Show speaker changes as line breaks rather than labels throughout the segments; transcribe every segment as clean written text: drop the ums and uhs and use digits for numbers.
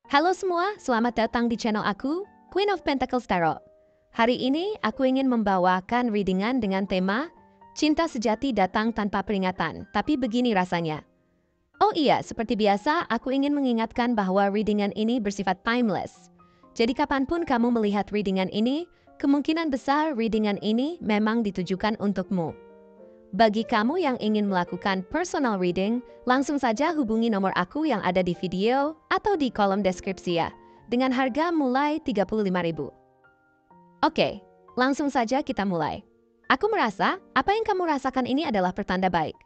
Halo semua, selamat datang di channel aku, Queen of Pentacles Tarot. Hari ini aku ingin membawakan readingan dengan tema Cinta Sejati Datang Tanpa Peringatan, tapi begini rasanya. Oh iya, seperti biasa, aku ingin mengingatkan bahwa readingan ini bersifat timeless. Jadi kapanpun kamu melihat readingan ini, kemungkinan besar readingan ini memang ditujukan untukmu. Bagi kamu yang ingin melakukan personal reading, langsung saja hubungi nomor aku yang ada di video atau di kolom deskripsi ya, dengan harga mulai 35.000. Oke, langsung saja kita mulai. Aku merasa apa yang kamu rasakan ini adalah pertanda baik.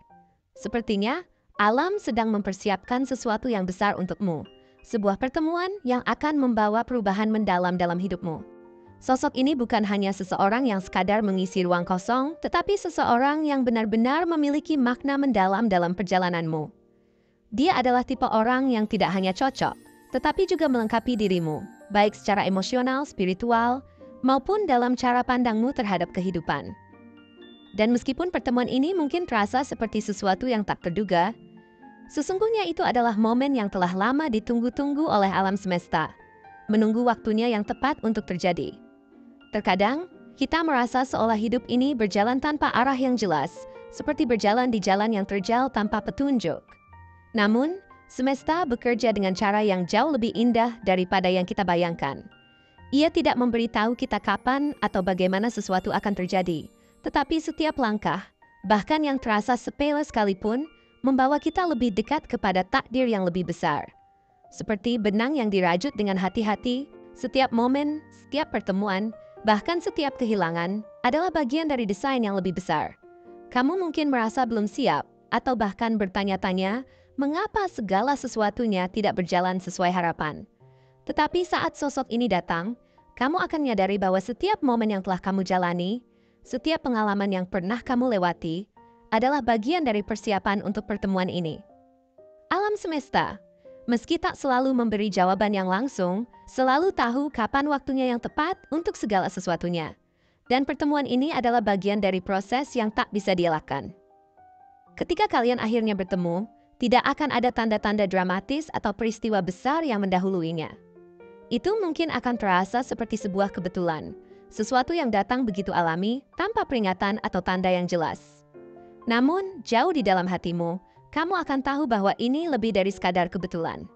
Sepertinya, alam sedang mempersiapkan sesuatu yang besar untukmu. Sebuah pertemuan yang akan membawa perubahan mendalam dalam hidupmu. Sosok ini bukan hanya seseorang yang sekadar mengisi ruang kosong, tetapi seseorang yang benar-benar memiliki makna mendalam dalam perjalananmu. Dia adalah tipe orang yang tidak hanya cocok, tetapi juga melengkapi dirimu, baik secara emosional, spiritual, maupun dalam cara pandangmu terhadap kehidupan. Dan meskipun pertemuan ini mungkin terasa seperti sesuatu yang tak terduga, sesungguhnya itu adalah momen yang telah lama ditunggu-tunggu oleh alam semesta, menunggu waktunya yang tepat untuk terjadi. Terkadang, kita merasa seolah hidup ini berjalan tanpa arah yang jelas, seperti berjalan di jalan yang terjal tanpa petunjuk. Namun, semesta bekerja dengan cara yang jauh lebih indah daripada yang kita bayangkan. Ia tidak memberitahu kita kapan atau bagaimana sesuatu akan terjadi, tetapi setiap langkah, bahkan yang terasa sepele sekalipun, membawa kita lebih dekat kepada takdir yang lebih besar. Seperti benang yang dirajut dengan hati-hati, setiap momen, setiap pertemuan, bahkan setiap kehilangan adalah bagian dari desain yang lebih besar. Kamu mungkin merasa belum siap atau bahkan bertanya-tanya mengapa segala sesuatunya tidak berjalan sesuai harapan. Tetapi saat sosok ini datang, kamu akan menyadari bahwa setiap momen yang telah kamu jalani, setiap pengalaman yang pernah kamu lewati, adalah bagian dari persiapan untuk pertemuan ini. Alam semesta, meski tak selalu memberi jawaban yang langsung, selalu tahu kapan waktunya yang tepat untuk segala sesuatunya. Dan pertemuan ini adalah bagian dari proses yang tak bisa dielakkan. Ketika kalian akhirnya bertemu, tidak akan ada tanda-tanda dramatis atau peristiwa besar yang mendahuluinya. Itu mungkin akan terasa seperti sebuah kebetulan, sesuatu yang datang begitu alami, tanpa peringatan atau tanda yang jelas. Namun, jauh di dalam hatimu, kamu akan tahu bahwa ini lebih dari sekadar kebetulan.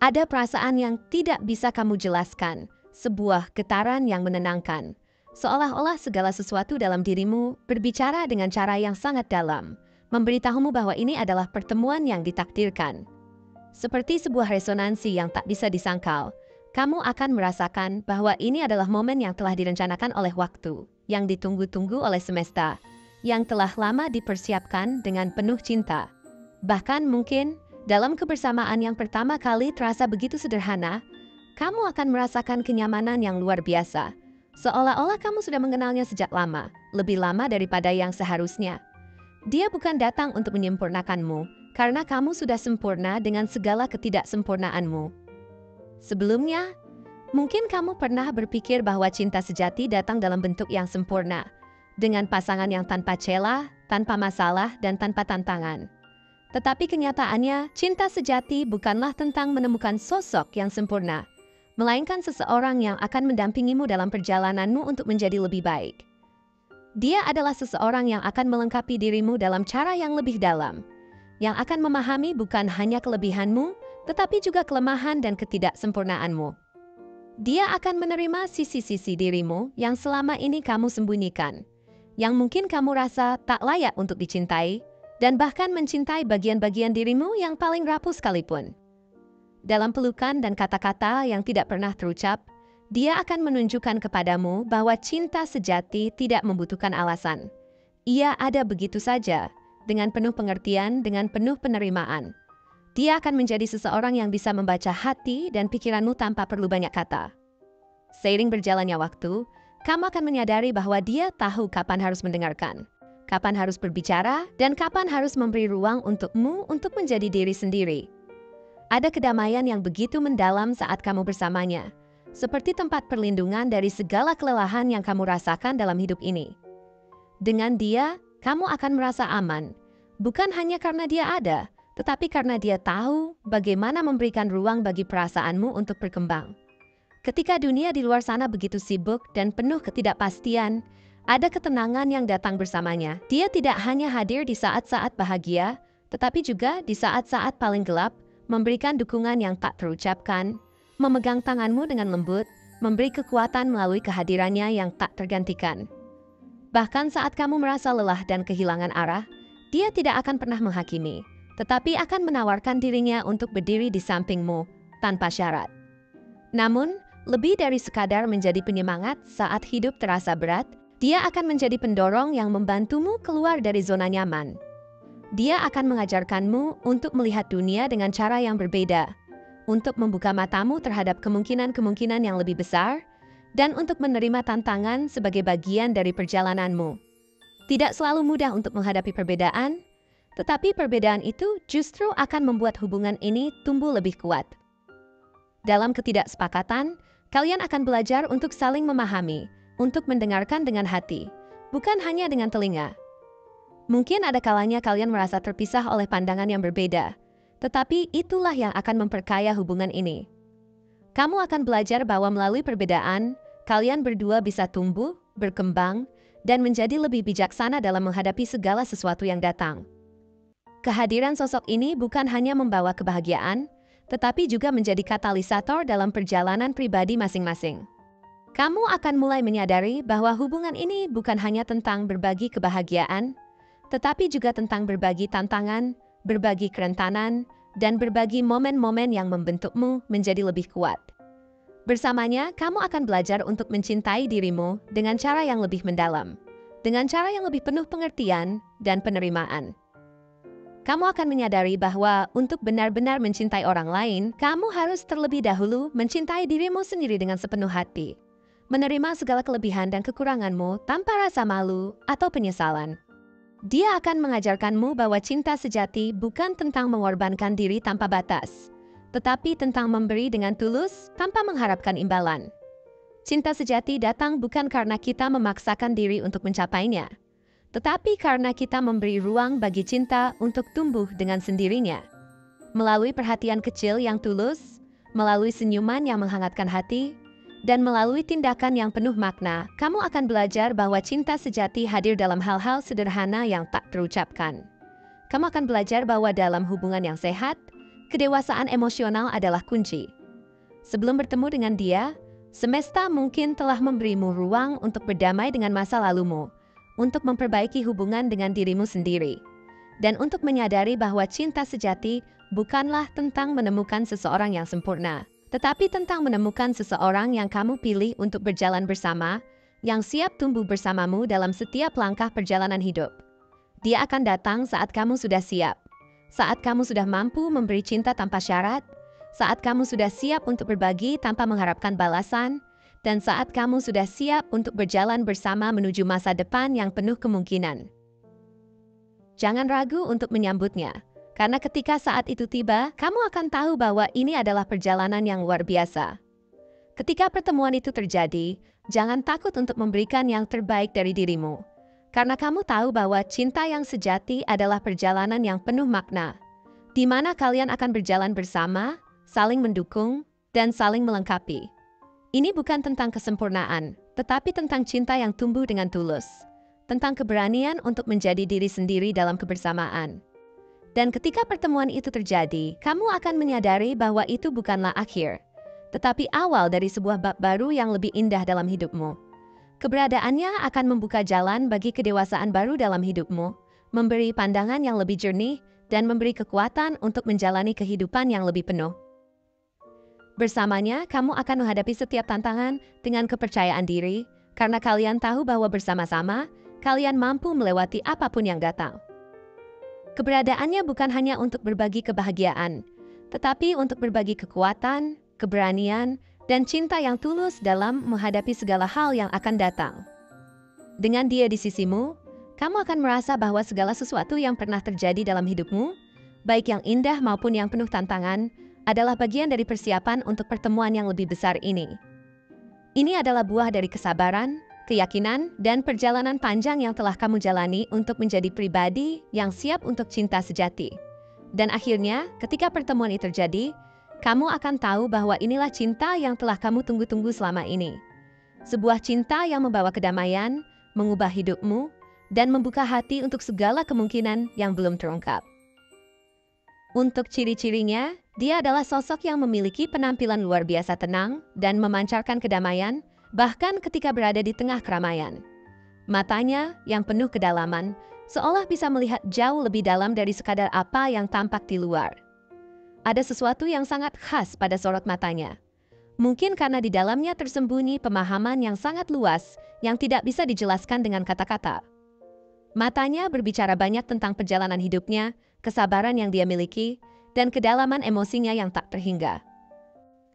Ada perasaan yang tidak bisa kamu jelaskan, sebuah getaran yang menenangkan. Seolah-olah segala sesuatu dalam dirimu berbicara dengan cara yang sangat dalam, memberitahumu bahwa ini adalah pertemuan yang ditakdirkan. Seperti sebuah resonansi yang tak bisa disangkal, kamu akan merasakan bahwa ini adalah momen yang telah direncanakan oleh waktu, yang ditunggu-tunggu oleh semesta, yang telah lama dipersiapkan dengan penuh cinta. Bahkan mungkin, dalam kebersamaan yang pertama kali terasa begitu sederhana, kamu akan merasakan kenyamanan yang luar biasa. Seolah-olah kamu sudah mengenalnya sejak lama, lebih lama daripada yang seharusnya. Dia bukan datang untuk menyempurnakanmu, karena kamu sudah sempurna dengan segala ketidaksempurnaanmu. Sebelumnya, mungkin kamu pernah berpikir bahwa cinta sejati datang dalam bentuk yang sempurna, dengan pasangan yang tanpa celah, tanpa masalah, dan tanpa tantangan. Tetapi kenyataannya, cinta sejati bukanlah tentang menemukan sosok yang sempurna, melainkan seseorang yang akan mendampingimu dalam perjalananmu untuk menjadi lebih baik. Dia adalah seseorang yang akan melengkapi dirimu dalam cara yang lebih dalam, yang akan memahami bukan hanya kelebihanmu, tetapi juga kelemahan dan ketidaksempurnaanmu. Dia akan menerima sisi-sisi dirimu yang selama ini kamu sembunyikan, yang mungkin kamu rasa tak layak untuk dicintai, dan bahkan mencintai bagian-bagian dirimu yang paling rapuh sekalipun. Dalam pelukan dan kata-kata yang tidak pernah terucap, dia akan menunjukkan kepadamu bahwa cinta sejati tidak membutuhkan alasan. Ia ada begitu saja, dengan penuh pengertian, dengan penuh penerimaan. Dia akan menjadi seseorang yang bisa membaca hati dan pikiranmu tanpa perlu banyak kata. Seiring berjalannya waktu, kamu akan menyadari bahwa dia tahu kapan harus mendengarkan, kapan harus berbicara, dan kapan harus memberi ruang untukmu untuk menjadi diri sendiri. Ada kedamaian yang begitu mendalam saat kamu bersamanya, seperti tempat perlindungan dari segala kelelahan yang kamu rasakan dalam hidup ini. Dengan dia, kamu akan merasa aman, bukan hanya karena dia ada, tetapi karena dia tahu bagaimana memberikan ruang bagi perasaanmu untuk berkembang. Ketika dunia di luar sana begitu sibuk dan penuh ketidakpastian, ada ketenangan yang datang bersamanya. Dia tidak hanya hadir di saat-saat bahagia, tetapi juga di saat-saat paling gelap, memberikan dukungan yang tak terucapkan, memegang tanganmu dengan lembut, memberi kekuatan melalui kehadirannya yang tak tergantikan. Bahkan saat kamu merasa lelah dan kehilangan arah, dia tidak akan pernah menghakimi, tetapi akan menawarkan dirinya untuk berdiri di sampingmu tanpa syarat. Namun, lebih dari sekadar menjadi penyemangat saat hidup terasa berat, dia akan menjadi pendorong yang membantumu keluar dari zona nyaman. Dia akan mengajarkanmu untuk melihat dunia dengan cara yang berbeda, untuk membuka matamu terhadap kemungkinan-kemungkinan yang lebih besar, dan untuk menerima tantangan sebagai bagian dari perjalananmu. Tidak selalu mudah untuk menghadapi perbedaan, tetapi perbedaan itu justru akan membuat hubungan ini tumbuh lebih kuat. Dalam ketidaksepakatan, kalian akan belajar untuk saling memahami, untuk mendengarkan dengan hati, bukan hanya dengan telinga. Mungkin ada kalanya kalian merasa terpisah oleh pandangan yang berbeda, tetapi itulah yang akan memperkaya hubungan ini. Kamu akan belajar bahwa melalui perbedaan, kalian berdua bisa tumbuh, berkembang, dan menjadi lebih bijaksana dalam menghadapi segala sesuatu yang datang. Kehadiran sosok ini bukan hanya membawa kebahagiaan, tetapi juga menjadi katalisator dalam perjalanan pribadi masing-masing. Kamu akan mulai menyadari bahwa hubungan ini bukan hanya tentang berbagi kebahagiaan, tetapi juga tentang berbagi tantangan, berbagi kerentanan, dan berbagi momen-momen yang membentukmu menjadi lebih kuat. Bersamanya, kamu akan belajar untuk mencintai dirimu dengan cara yang lebih mendalam, dengan cara yang lebih penuh pengertian dan penerimaan. Kamu akan menyadari bahwa untuk benar-benar mencintai orang lain, kamu harus terlebih dahulu mencintai dirimu sendiri dengan sepenuh hati. Menerima segala kelebihan dan kekuranganmu tanpa rasa malu atau penyesalan. Dia akan mengajarkanmu bahwa cinta sejati bukan tentang mengorbankan diri tanpa batas, tetapi tentang memberi dengan tulus tanpa mengharapkan imbalan. Cinta sejati datang bukan karena kita memaksakan diri untuk mencapainya, tetapi karena kita memberi ruang bagi cinta untuk tumbuh dengan sendirinya. Melalui perhatian kecil yang tulus, melalui senyuman yang menghangatkan hati, dan melalui tindakan yang penuh makna, kamu akan belajar bahwa cinta sejati hadir dalam hal-hal sederhana yang tak terucapkan. Kamu akan belajar bahwa dalam hubungan yang sehat, kedewasaan emosional adalah kunci. Sebelum bertemu dengan dia, semesta mungkin telah memberimu ruang untuk berdamai dengan masa lalumu, untuk memperbaiki hubungan dengan dirimu sendiri, dan untuk menyadari bahwa cinta sejati bukanlah tentang menemukan seseorang yang sempurna, tetapi tentang menemukan seseorang yang kamu pilih untuk berjalan bersama, yang siap tumbuh bersamamu dalam setiap langkah perjalanan hidup. Dia akan datang saat kamu sudah siap, saat kamu sudah mampu memberi cinta tanpa syarat, saat kamu sudah siap untuk berbagi tanpa mengharapkan balasan, dan saat kamu sudah siap untuk berjalan bersama menuju masa depan yang penuh kemungkinan. Jangan ragu untuk menyambutnya, karena ketika saat itu tiba, kamu akan tahu bahwa ini adalah perjalanan yang luar biasa. Ketika pertemuan itu terjadi, jangan takut untuk memberikan yang terbaik dari dirimu, karena kamu tahu bahwa cinta yang sejati adalah perjalanan yang penuh makna, di mana kalian akan berjalan bersama, saling mendukung, dan saling melengkapi. Ini bukan tentang kesempurnaan, tetapi tentang cinta yang tumbuh dengan tulus, tentang keberanian untuk menjadi diri sendiri dalam kebersamaan. Dan ketika pertemuan itu terjadi, kamu akan menyadari bahwa itu bukanlah akhir, tetapi awal dari sebuah bab baru yang lebih indah dalam hidupmu. Keberadaannya akan membuka jalan bagi kedewasaan baru dalam hidupmu, memberi pandangan yang lebih jernih, dan memberi kekuatan untuk menjalani kehidupan yang lebih penuh. Bersamanya, kamu akan menghadapi setiap tantangan dengan kepercayaan diri, karena kalian tahu bahwa bersama-sama, kalian mampu melewati apapun yang datang. Keberadaannya bukan hanya untuk berbagi kebahagiaan, tetapi untuk berbagi kekuatan, keberanian, dan cinta yang tulus dalam menghadapi segala hal yang akan datang. Dengan dia di sisimu, kamu akan merasa bahwa segala sesuatu yang pernah terjadi dalam hidupmu, baik yang indah maupun yang penuh tantangan, adalah bagian dari persiapan untuk pertemuan yang lebih besar ini. Ini adalah buah dari kesabaran, keyakinan, dan perjalanan panjang yang telah kamu jalani untuk menjadi pribadi yang siap untuk cinta sejati. Dan akhirnya, ketika pertemuan itu terjadi, kamu akan tahu bahwa inilah cinta yang telah kamu tunggu-tunggu selama ini. Sebuah cinta yang membawa kedamaian, mengubah hidupmu, dan membuka hati untuk segala kemungkinan yang belum terungkap. Untuk ciri-cirinya, dia adalah sosok yang memiliki penampilan luar biasa tenang dan memancarkan kedamaian, bahkan ketika berada di tengah keramaian. Matanya yang penuh kedalaman, seolah bisa melihat jauh lebih dalam dari sekadar apa yang tampak di luar. Ada sesuatu yang sangat khas pada sorot matanya. Mungkin karena di dalamnya tersembunyi pemahaman yang sangat luas yang tidak bisa dijelaskan dengan kata-kata. Matanya berbicara banyak tentang perjalanan hidupnya, kesabaran yang dia miliki, dan kedalaman emosinya yang tak terhingga.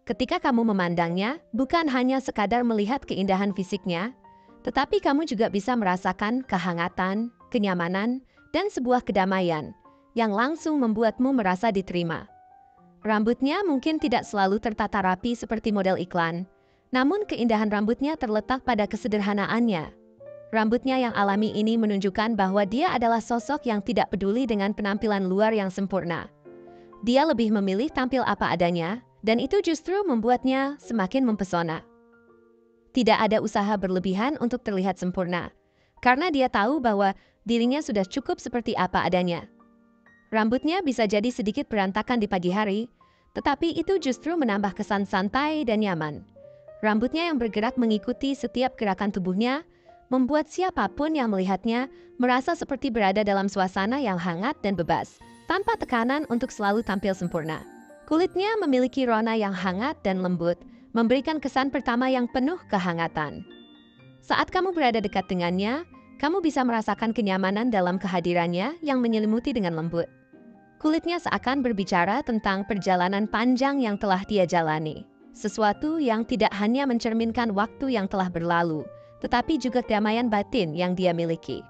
Ketika kamu memandangnya, bukan hanya sekadar melihat keindahan fisiknya, tetapi kamu juga bisa merasakan kehangatan, kenyamanan, dan sebuah kedamaian yang langsung membuatmu merasa diterima. Rambutnya mungkin tidak selalu tertata rapi seperti model iklan, namun keindahan rambutnya terletak pada kesederhanaannya. Rambutnya yang alami ini menunjukkan bahwa dia adalah sosok yang tidak peduli dengan penampilan luar yang sempurna. Dia lebih memilih tampil apa adanya, dan itu justru membuatnya semakin mempesona. Tidak ada usaha berlebihan untuk terlihat sempurna, karena dia tahu bahwa dirinya sudah cukup seperti apa adanya. Rambutnya bisa jadi sedikit berantakan di pagi hari, tetapi itu justru menambah kesan santai dan nyaman. Rambutnya yang bergerak mengikuti setiap gerakan tubuhnya, membuat siapapun yang melihatnya merasa seperti berada dalam suasana yang hangat dan bebas, tanpa tekanan untuk selalu tampil sempurna. Kulitnya memiliki rona yang hangat dan lembut, memberikan kesan pertama yang penuh kehangatan. Saat kamu berada dekat dengannya, kamu bisa merasakan kenyamanan dalam kehadirannya yang menyelimuti dengan lembut. Kulitnya seakan berbicara tentang perjalanan panjang yang telah dia jalani, sesuatu yang tidak hanya mencerminkan waktu yang telah berlalu, tetapi juga kedamaian batin yang dia miliki.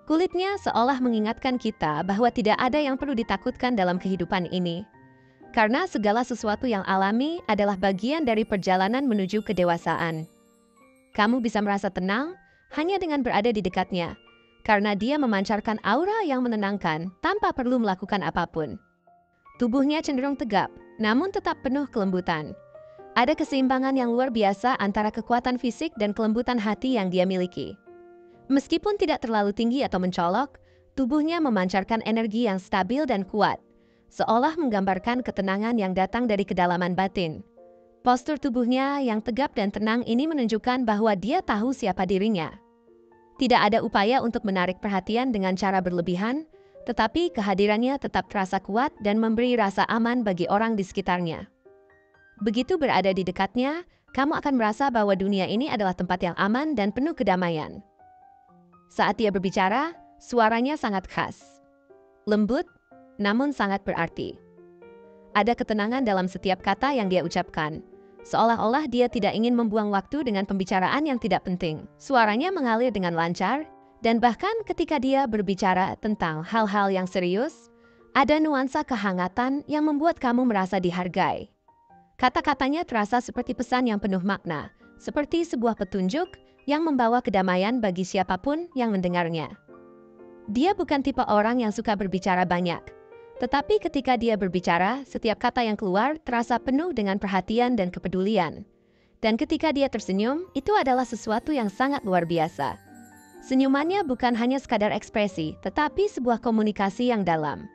Kulitnya seolah mengingatkan kita bahwa tidak ada yang perlu ditakutkan dalam kehidupan ini, karena segala sesuatu yang alami adalah bagian dari perjalanan menuju kedewasaan. Kamu bisa merasa tenang hanya dengan berada di dekatnya, karena dia memancarkan aura yang menenangkan tanpa perlu melakukan apapun. Tubuhnya cenderung tegap, namun tetap penuh kelembutan. Ada keseimbangan yang luar biasa antara kekuatan fisik dan kelembutan hati yang dia miliki. Meskipun tidak terlalu tinggi atau mencolok, tubuhnya memancarkan energi yang stabil dan kuat, seolah menggambarkan ketenangan yang datang dari kedalaman batin. Postur tubuhnya yang tegap dan tenang ini menunjukkan bahwa dia tahu siapa dirinya. Tidak ada upaya untuk menarik perhatian dengan cara berlebihan, tetapi kehadirannya tetap terasa kuat dan memberi rasa aman bagi orang di sekitarnya. Begitu berada di dekatnya, kamu akan merasa bahwa dunia ini adalah tempat yang aman dan penuh kedamaian. Saat dia berbicara, suaranya sangat khas. Lembut, namun sangat berarti. Ada ketenangan dalam setiap kata yang dia ucapkan, seolah-olah dia tidak ingin membuang waktu dengan pembicaraan yang tidak penting. Suaranya mengalir dengan lancar, dan bahkan ketika dia berbicara tentang hal-hal yang serius, ada nuansa kehangatan yang membuat kamu merasa dihargai. Kata-katanya terasa seperti pesan yang penuh makna, seperti sebuah petunjuk yang membawa kedamaian bagi siapapun yang mendengarnya. Dia bukan tipe orang yang suka berbicara banyak, tetapi ketika dia berbicara, setiap kata yang keluar terasa penuh dengan perhatian dan kepedulian. Dan ketika dia tersenyum, itu adalah sesuatu yang sangat luar biasa. Senyumannya bukan hanya sekadar ekspresi, tetapi sebuah komunikasi yang dalam.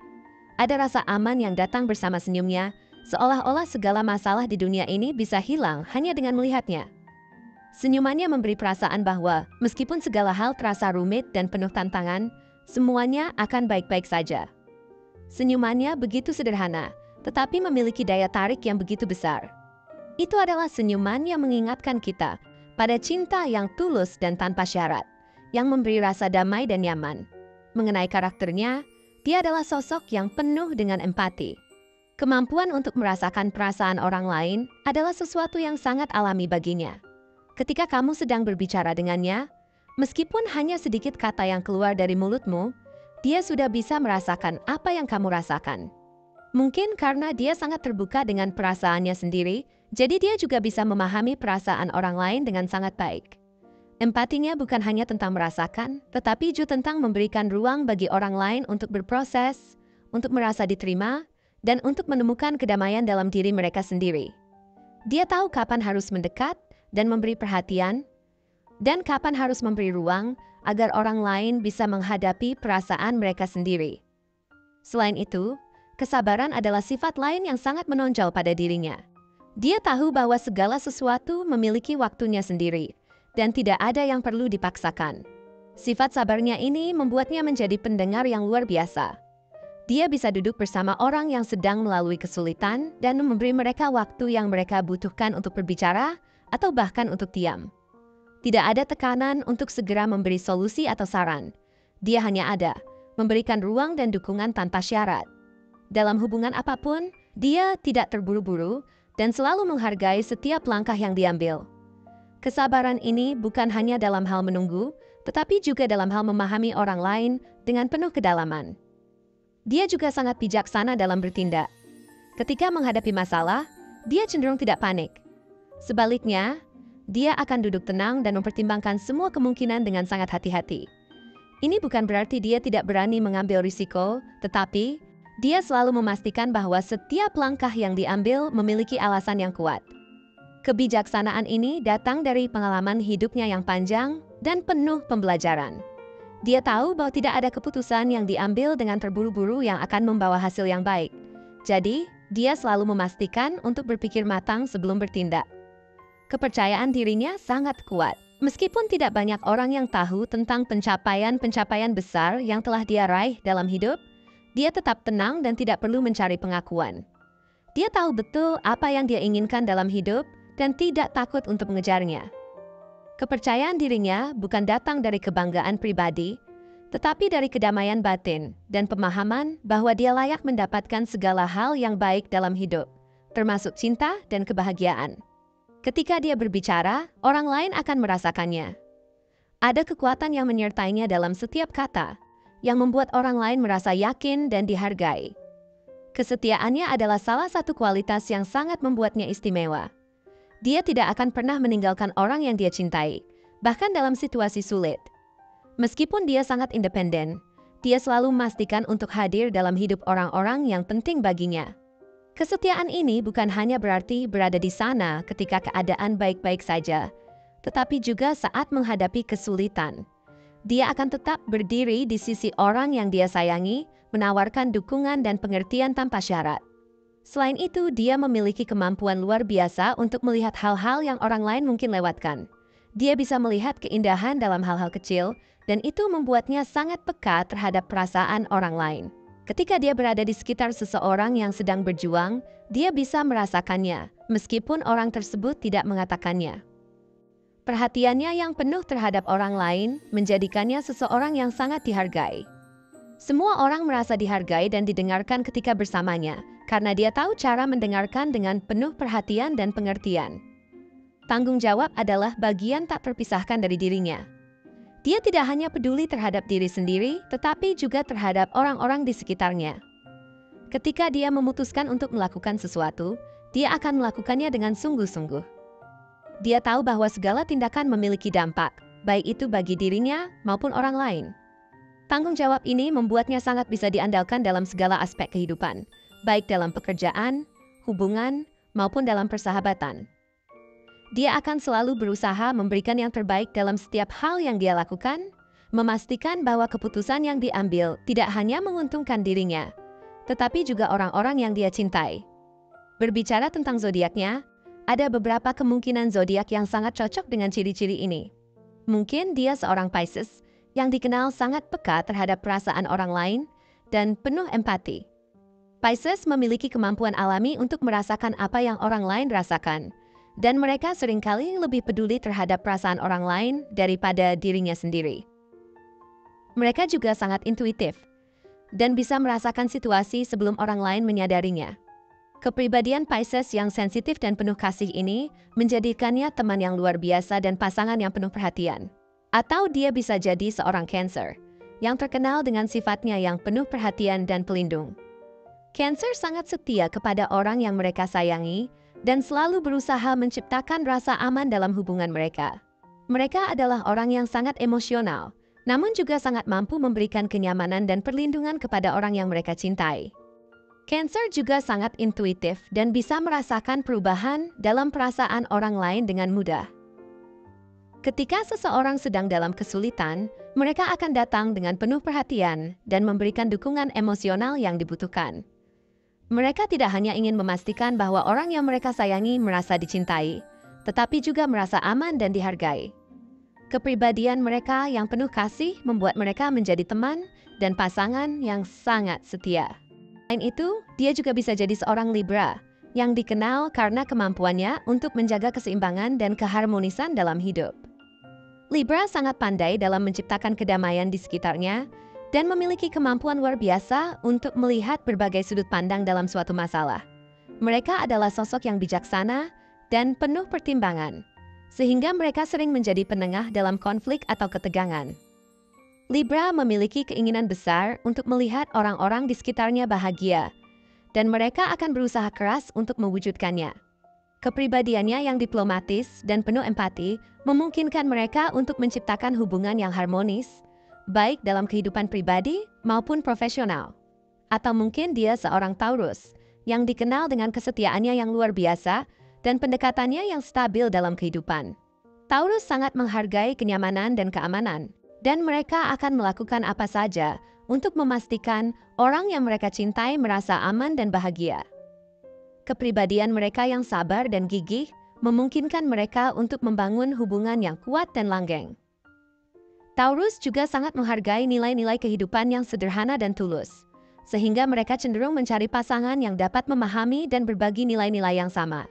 Ada rasa aman yang datang bersama senyumnya, seolah-olah segala masalah di dunia ini bisa hilang hanya dengan melihatnya. Senyumannya memberi perasaan bahwa, meskipun segala hal terasa rumit dan penuh tantangan, semuanya akan baik-baik saja. Senyumannya begitu sederhana, tetapi memiliki daya tarik yang begitu besar. Itu adalah senyuman yang mengingatkan kita pada cinta yang tulus dan tanpa syarat, yang memberi rasa damai dan nyaman. Mengenai karakternya, dia adalah sosok yang penuh dengan empati. Kemampuan untuk merasakan perasaan orang lain adalah sesuatu yang sangat alami baginya. Ketika kamu sedang berbicara dengannya, meskipun hanya sedikit kata yang keluar dari mulutmu, dia sudah bisa merasakan apa yang kamu rasakan. Mungkin karena dia sangat terbuka dengan perasaannya sendiri, jadi dia juga bisa memahami perasaan orang lain dengan sangat baik. Empatinya bukan hanya tentang merasakan, tetapi juga tentang memberikan ruang bagi orang lain untuk berproses, untuk merasa diterima, dan untuk menemukan kedamaian dalam diri mereka sendiri. Dia tahu kapan harus mendekat dan memberi perhatian, dan kapan harus memberi ruang agar orang lain bisa menghadapi perasaan mereka sendiri. Selain itu, kesabaran adalah sifat lain yang sangat menonjol pada dirinya. Dia tahu bahwa segala sesuatu memiliki waktunya sendiri, dan tidak ada yang perlu dipaksakan. Sifat sabarnya ini membuatnya menjadi pendengar yang luar biasa. Dia bisa duduk bersama orang yang sedang melalui kesulitan dan memberi mereka waktu yang mereka butuhkan untuk berbicara atau bahkan untuk diam. Tidak ada tekanan untuk segera memberi solusi atau saran. Dia hanya ada, memberikan ruang dan dukungan tanpa syarat. Dalam hubungan apapun, dia tidak terburu-buru dan selalu menghargai setiap langkah yang diambil. Kesabaran ini bukan hanya dalam hal menunggu, tetapi juga dalam hal memahami orang lain dengan penuh kedalaman. Dia juga sangat bijaksana dalam bertindak. Ketika menghadapi masalah, dia cenderung tidak panik. Sebaliknya, dia akan duduk tenang dan mempertimbangkan semua kemungkinan dengan sangat hati-hati. Ini bukan berarti dia tidak berani mengambil risiko, tetapi dia selalu memastikan bahwa setiap langkah yang diambil memiliki alasan yang kuat. Kebijaksanaan ini datang dari pengalaman hidupnya yang panjang dan penuh pembelajaran. Dia tahu bahwa tidak ada keputusan yang diambil dengan terburu-buru yang akan membawa hasil yang baik. Jadi, dia selalu memastikan untuk berpikir matang sebelum bertindak. Kepercayaan dirinya sangat kuat. Meskipun tidak banyak orang yang tahu tentang pencapaian-pencapaian besar yang telah dia raih dalam hidup, dia tetap tenang dan tidak perlu mencari pengakuan. Dia tahu betul apa yang dia inginkan dalam hidup dan tidak takut untuk mengejarnya. Kepercayaan dirinya bukan datang dari kebanggaan pribadi, tetapi dari kedamaian batin dan pemahaman bahwa dia layak mendapatkan segala hal yang baik dalam hidup, termasuk cinta dan kebahagiaan. Ketika dia berbicara, orang lain akan merasakannya. Ada kekuatan yang menyertainya dalam setiap kata, yang membuat orang lain merasa yakin dan dihargai. Kesetiaannya adalah salah satu kualitas yang sangat membuatnya istimewa. Dia tidak akan pernah meninggalkan orang yang dia cintai, bahkan dalam situasi sulit. Meskipun dia sangat independen, dia selalu memastikan untuk hadir dalam hidup orang-orang yang penting baginya. Kesetiaan ini bukan hanya berarti berada di sana ketika keadaan baik-baik saja, tetapi juga saat menghadapi kesulitan. Dia akan tetap berdiri di sisi orang yang dia sayangi, menawarkan dukungan dan pengertian tanpa syarat. Selain itu, dia memiliki kemampuan luar biasa untuk melihat hal-hal yang orang lain mungkin lewatkan. Dia bisa melihat keindahan dalam hal-hal kecil, dan itu membuatnya sangat peka terhadap perasaan orang lain. Ketika dia berada di sekitar seseorang yang sedang berjuang, dia bisa merasakannya, meskipun orang tersebut tidak mengatakannya. Perhatiannya yang penuh terhadap orang lain menjadikannya seseorang yang sangat dihargai. Semua orang merasa dihargai dan didengarkan ketika bersamanya, karena dia tahu cara mendengarkan dengan penuh perhatian dan pengertian. Tanggung jawab adalah bagian tak terpisahkan dari dirinya. Dia tidak hanya peduli terhadap diri sendiri, tetapi juga terhadap orang-orang di sekitarnya. Ketika dia memutuskan untuk melakukan sesuatu, dia akan melakukannya dengan sungguh-sungguh. Dia tahu bahwa segala tindakan memiliki dampak, baik itu bagi dirinya maupun orang lain. Tanggung jawab ini membuatnya sangat bisa diandalkan dalam segala aspek kehidupan, baik dalam pekerjaan, hubungan, maupun dalam persahabatan. Dia akan selalu berusaha memberikan yang terbaik dalam setiap hal yang dia lakukan, memastikan bahwa keputusan yang diambil tidak hanya menguntungkan dirinya, tetapi juga orang-orang yang dia cintai. Berbicara tentang zodiaknya, ada beberapa kemungkinan zodiak yang sangat cocok dengan ciri-ciri ini. Mungkin dia seorang Pisces yang dikenal sangat peka terhadap perasaan orang lain dan penuh empati. Pisces memiliki kemampuan alami untuk merasakan apa yang orang lain rasakan, dan mereka seringkali lebih peduli terhadap perasaan orang lain daripada dirinya sendiri. Mereka juga sangat intuitif dan bisa merasakan situasi sebelum orang lain menyadarinya. Kepribadian Pisces yang sensitif dan penuh kasih ini menjadikannya teman yang luar biasa dan pasangan yang penuh perhatian. Atau dia bisa jadi seorang Cancer yang terkenal dengan sifatnya yang penuh perhatian dan pelindung. Cancer sangat setia kepada orang yang mereka sayangi dan selalu berusaha menciptakan rasa aman dalam hubungan mereka. Mereka adalah orang yang sangat emosional namun juga sangat mampu memberikan kenyamanan dan perlindungan kepada orang yang mereka cintai. Cancer juga sangat intuitif dan bisa merasakan perubahan dalam perasaan orang lain dengan mudah. Ketika seseorang sedang dalam kesulitan, mereka akan datang dengan penuh perhatian dan memberikan dukungan emosional yang dibutuhkan. Mereka tidak hanya ingin memastikan bahwa orang yang mereka sayangi merasa dicintai, tetapi juga merasa aman dan dihargai. Kepribadian mereka yang penuh kasih membuat mereka menjadi teman dan pasangan yang sangat setia. Selain itu, dia juga bisa jadi seorang Libra yang dikenal karena kemampuannya untuk menjaga keseimbangan dan keharmonisan dalam hidup. Libra sangat pandai dalam menciptakan kedamaian di sekitarnya dan memiliki kemampuan luar biasa untuk melihat berbagai sudut pandang dalam suatu masalah. Mereka adalah sosok yang bijaksana dan penuh pertimbangan, sehingga mereka sering menjadi penengah dalam konflik atau ketegangan. Libra memiliki keinginan besar untuk melihat orang-orang di sekitarnya bahagia, dan mereka akan berusaha keras untuk mewujudkannya. Kepribadiannya yang diplomatis dan penuh empati memungkinkan mereka untuk menciptakan hubungan yang harmonis, baik dalam kehidupan pribadi maupun profesional. Atau mungkin dia seorang Taurus, yang dikenal dengan kesetiaannya yang luar biasa dan pendekatannya yang stabil dalam kehidupan. Taurus sangat menghargai kenyamanan dan keamanan, dan mereka akan melakukan apa saja untuk memastikan orang yang mereka cintai merasa aman dan bahagia. Kepribadian mereka yang sabar dan gigih memungkinkan mereka untuk membangun hubungan yang kuat dan langgeng. Taurus juga sangat menghargai nilai-nilai kehidupan yang sederhana dan tulus, sehingga mereka cenderung mencari pasangan yang dapat memahami dan berbagi nilai-nilai yang sama.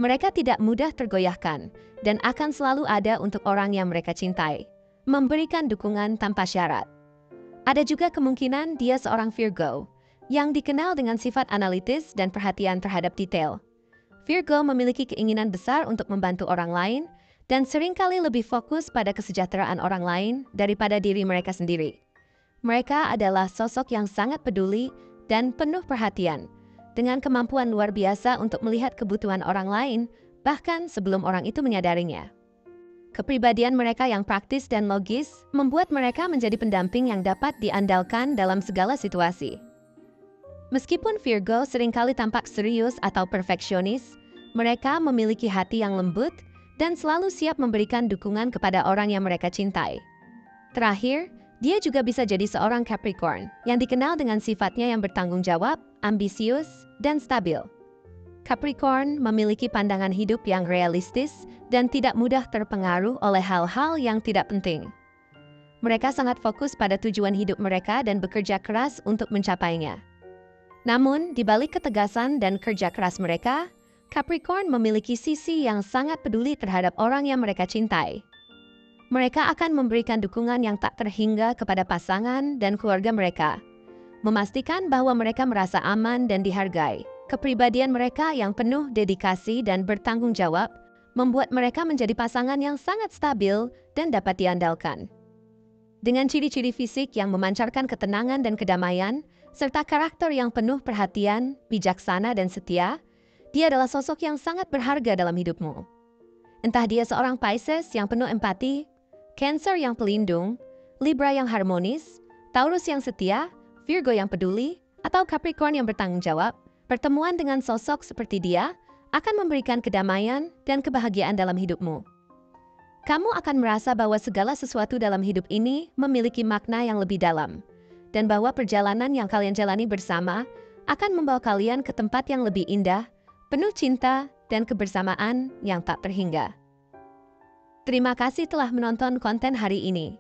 Mereka tidak mudah tergoyahkan dan akan selalu ada untuk orang yang mereka cintai, memberikan dukungan tanpa syarat. Ada juga kemungkinan dia seorang Virgo, yang dikenal dengan sifat analitis dan perhatian terhadap detail. Virgo memiliki keinginan besar untuk membantu orang lain dan seringkali lebih fokus pada kesejahteraan orang lain daripada diri mereka sendiri. Mereka adalah sosok yang sangat peduli dan penuh perhatian, dengan kemampuan luar biasa untuk melihat kebutuhan orang lain, bahkan sebelum orang itu menyadarinya. Kepribadian mereka yang praktis dan logis membuat mereka menjadi pendamping yang dapat diandalkan dalam segala situasi. Meskipun Virgo seringkali tampak serius atau perfeksionis, mereka memiliki hati yang lembut dan selalu siap memberikan dukungan kepada orang yang mereka cintai. Terakhir, dia juga bisa jadi seorang Capricorn yang dikenal dengan sifatnya yang bertanggung jawab, ambisius, dan stabil. Capricorn memiliki pandangan hidup yang realistis dan tidak mudah terpengaruh oleh hal-hal yang tidak penting. Mereka sangat fokus pada tujuan hidup mereka dan bekerja keras untuk mencapainya. Namun, di balik ketegasan dan kerja keras mereka, Capricorn memiliki sisi yang sangat peduli terhadap orang yang mereka cintai. Mereka akan memberikan dukungan yang tak terhingga kepada pasangan dan keluarga mereka, memastikan bahwa mereka merasa aman dan dihargai. Kepribadian mereka yang penuh dedikasi dan bertanggung jawab membuat mereka menjadi pasangan yang sangat stabil dan dapat diandalkan. Dengan ciri-ciri fisik yang memancarkan ketenangan dan kedamaian, serta karakter yang penuh perhatian, bijaksana, dan setia, dia adalah sosok yang sangat berharga dalam hidupmu. Entah dia seorang Pisces yang penuh empati, Cancer yang pelindung, Libra yang harmonis, Taurus yang setia, Virgo yang peduli, atau Capricorn yang bertanggung jawab, pertemuan dengan sosok seperti dia akan memberikan kedamaian dan kebahagiaan dalam hidupmu. Kamu akan merasa bahwa segala sesuatu dalam hidup ini memiliki makna yang lebih dalam, dan bahwa perjalanan yang kalian jalani bersama akan membawa kalian ke tempat yang lebih indah, penuh cinta dan kebersamaan yang tak terhingga. Terima kasih telah menonton konten hari ini.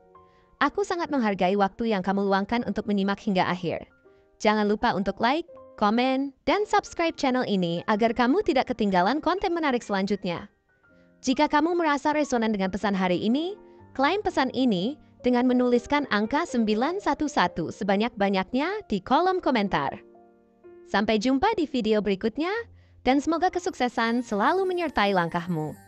Aku sangat menghargai waktu yang kamu luangkan untuk menyimak hingga akhir. Jangan lupa untuk like, komen, dan subscribe channel ini agar kamu tidak ketinggalan konten menarik selanjutnya. Jika kamu merasa resonan dengan pesan hari ini, klaim pesan ini dengan menuliskan angka 911 sebanyak-banyaknya di kolom komentar. Sampai jumpa di video berikutnya, dan semoga kesuksesan selalu menyertai langkahmu.